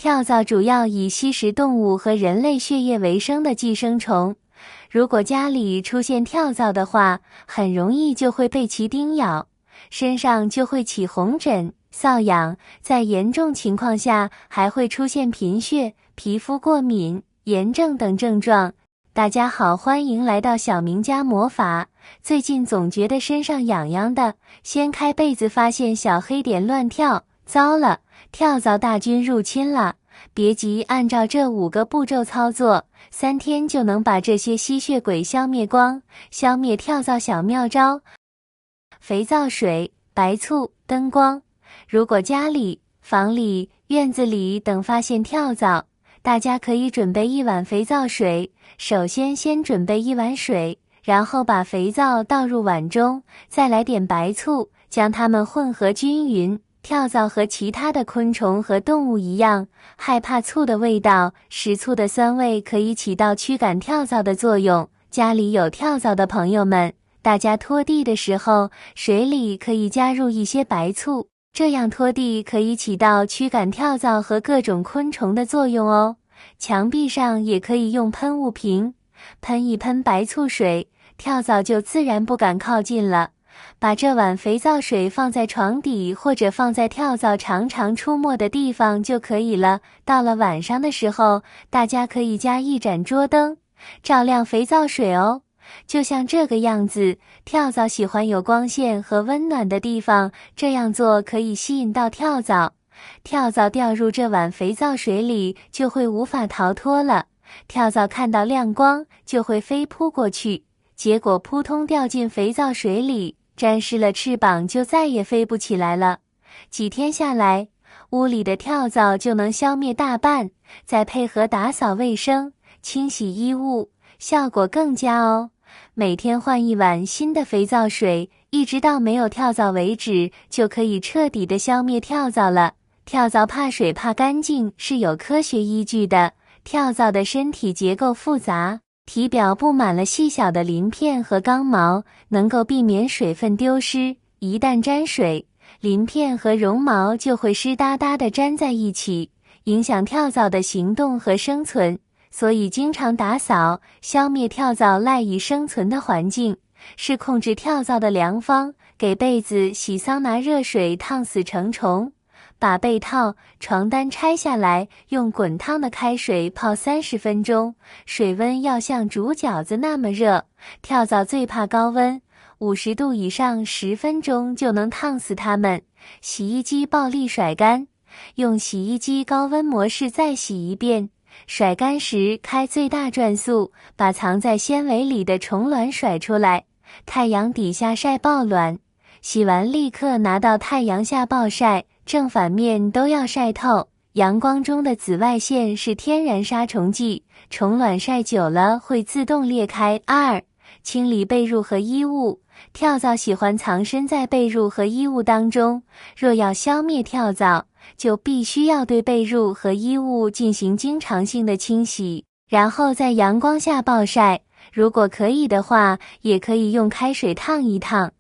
跳蚤主要以吸食动物和人类血液为生的寄生虫，如果家里出现跳蚤的话，很容易就会被其叮咬，身上就会起红疹、瘙痒，在严重情况下还会出现贫血、皮肤过敏、炎症等症状。大家好，欢迎来到小明家魔法。最近总觉得身上痒痒的，掀开被子发现小黑点乱跳，糟了，跳蚤大军入侵了。别急，按照这5个步骤操作，3天就能把这些吸血鬼消灭光。消灭跳蚤小妙招：肥皂水、白醋、灯光。如果家里、房里、院子里等发现跳蚤，大家可以准备1碗肥皂水。首先准备1碗水，然后把肥皂倒入碗中，再来点白醋，将它们混合均匀。跳蚤和其他的昆虫和动物一样，害怕醋的味道，食醋的酸味可以起到驱赶跳蚤的作用。家里有跳蚤的朋友们，大家拖地的时候，水里可以加入一些白醋，这样拖地可以起到驱赶跳蚤和各种昆虫的作用哦。墙壁上也可以用喷雾瓶，喷一喷白醋水，跳蚤就自然不敢靠近了。把这碗肥皂水放在床底或者放在跳蚤常常出没的地方就可以了。到了晚上的时候，大家可以加一盏桌灯，照亮肥皂水哦。就像这个样子，跳蚤喜欢有光线和温暖的地方，这样做可以吸引到跳蚤。跳蚤掉入这碗肥皂水里，就会无法逃脱了。跳蚤看到亮光就会飞扑过去，结果扑通掉进肥皂水里，沾湿了翅膀就再也飞不起来了。几天下来，屋里的跳蚤就能消灭大半，再配合打扫卫生、清洗衣物，效果更佳哦。每天换1碗新的肥皂水，一直到没有跳蚤为止，就可以彻底的消灭跳蚤了。跳蚤怕水怕干净是有科学依据的。跳蚤的身体结构复杂，体表布满了细小的鳞片和刚毛，能够避免水分丢失。一旦沾水，鳞片和绒毛就会湿哒哒地粘在一起，影响跳蚤的行动和生存。所以经常打扫，消灭跳蚤赖以生存的环境，是控制跳蚤的良方。给被子洗桑拿热水烫死成虫。把被套、床单拆下来，用滚烫的开水泡30分钟，水温要像煮饺子那么热。跳蚤最怕高温，50度以上10分钟就能烫死它们。洗衣机暴力甩干，用洗衣机高温模式再洗一遍。甩干时开最大转速，把藏在纤维里的虫卵甩出来。太阳底下晒爆卵，洗完立刻拿到太阳下暴晒。正反面都要晒透，阳光中的紫外线是天然杀虫剂，虫卵晒久了会自动裂开。2. 清理被褥和衣物。跳蚤喜欢藏身在被褥和衣物当中，若要消灭跳蚤，就必须要对被褥和衣物进行经常性的清洗，然后在阳光下暴晒。如果可以的话，也可以用开水烫一烫。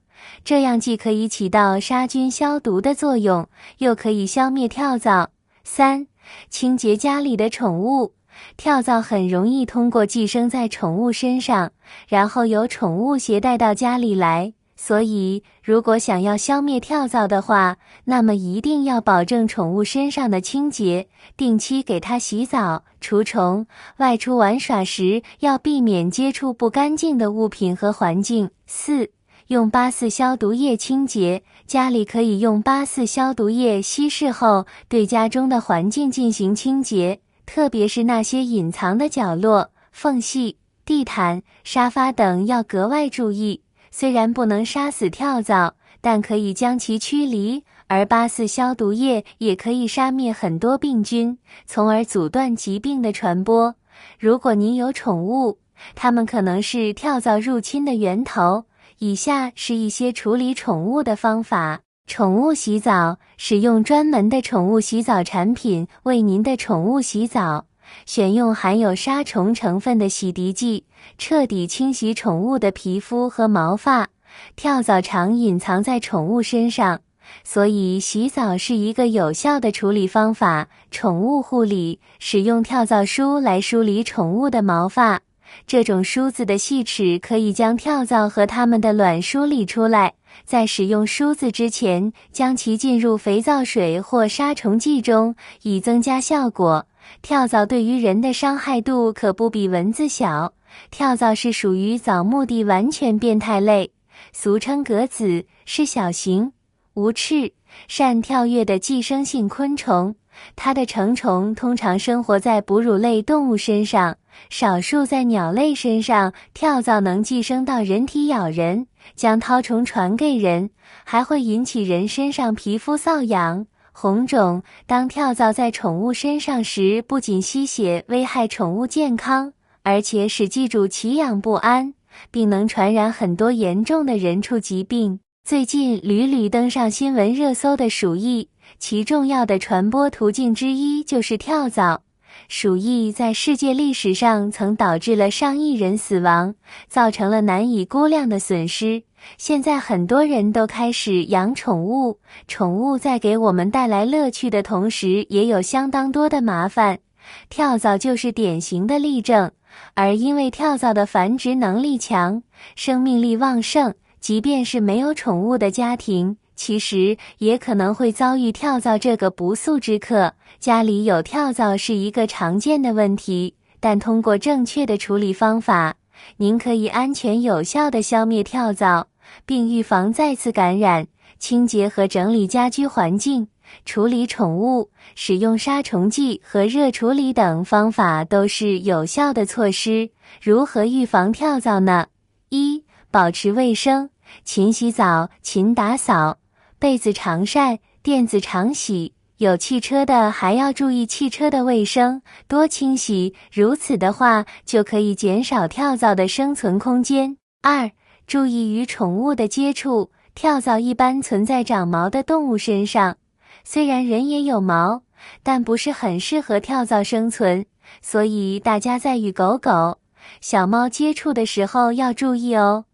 这样既可以起到杀菌消毒的作用，又可以消灭跳蚤。3. 清洁家里的宠物。跳蚤很容易通过寄生在宠物身上，然后由宠物携带到家里来。所以，如果想要消灭跳蚤的话，那么一定要保证宠物身上的清洁，定期给它洗澡、除虫。外出玩耍时，要避免接触不干净的物品和环境。4. 用84消毒液清洁。家里可以用84消毒液稀释后，对家中的环境进行清洁，特别是那些隐藏的角落、缝隙、地毯、沙发等要格外注意。虽然不能杀死跳蚤，但可以将其驱离，而84消毒液也可以杀灭很多病菌，从而阻断疾病的传播。如果您有宠物，它们可能是跳蚤入侵的源头。以下是一些处理宠物的方法。宠物洗澡，使用专门的宠物洗澡产品为您的宠物洗澡，选用含有杀虫成分的洗涤剂，彻底清洗宠物的皮肤和毛发。跳蚤常隐藏在宠物身上，所以洗澡是一个有效的处理方法。宠物护理，使用跳蚤梳来梳理宠物的毛发。这种梳子的细齿可以将跳蚤和它们的卵梳理出来。在使用梳子之前，将其浸入肥皂水或杀虫剂中，以增加效果。跳蚤对于人的伤害度可不比蚊子小。跳蚤是属于藻目的完全变态类，俗称蛤子，是小型、无翅、善跳跃的寄生性昆虫。它的成虫通常生活在哺乳类动物身上，少数在鸟类身上。跳蚤能寄生到人体咬人，将绦虫传给人，还会引起人身上皮肤瘙痒、红肿。当跳蚤在宠物身上时，不仅吸血危害宠物健康，而且使寄主奇痒不安，并能传染很多严重的人畜疾病。最近屡屡登上新闻热搜的鼠疫，其重要的传播途径之一就是跳蚤。鼠疫在世界历史上曾导致了上亿人死亡，造成了难以估量的损失。现在很多人都开始养宠物，宠物在给我们带来乐趣的同时，也有相当多的麻烦。跳蚤就是典型的例证，而因为跳蚤的繁殖能力强，生命力旺盛，即便是没有宠物的家庭，其实也可能会遭遇跳蚤这个不速之客。家里有跳蚤是一个常见的问题，但通过正确的处理方法，您可以安全有效地消灭跳蚤，并预防再次感染。清洁和整理家居环境，处理宠物，使用杀虫剂和热处理等方法都是有效的措施。如何预防跳蚤呢？一、保持卫生，勤洗澡，勤打扫，被子常晒，垫子常洗。有汽车的还要注意汽车的卫生，多清洗，如此的话就可以减少跳蚤的生存空间。二、注意与宠物的接触，跳蚤一般存在长毛的动物身上，虽然人也有毛，但不是很适合跳蚤生存，所以大家在与狗狗、小猫接触的时候要注意哦。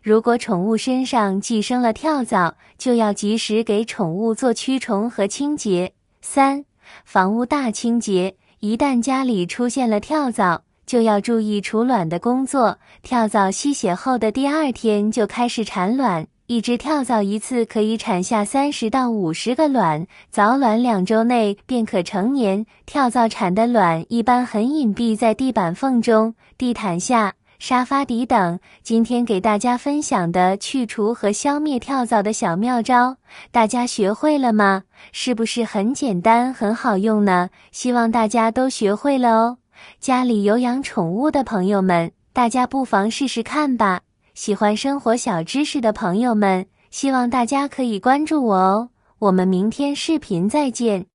如果宠物身上寄生了跳蚤，就要及时给宠物做驱虫和清洁。三、房屋大清洁，一旦家里出现了跳蚤，就要注意除卵的工作。跳蚤吸血后的第二天就开始产卵，一只跳蚤一次可以产下30到50个卵，早卵2周内便可成年。跳蚤产的卵一般很隐蔽在地板缝中、地毯下、沙发底等。今天给大家分享的去除和消灭跳蚤的小妙招，大家学会了吗？是不是很简单很好用呢？希望大家都学会了哦。家里有养宠物的朋友们，大家不妨试试看吧。喜欢生活小知识的朋友们，希望大家可以关注我哦。我们明天视频再见。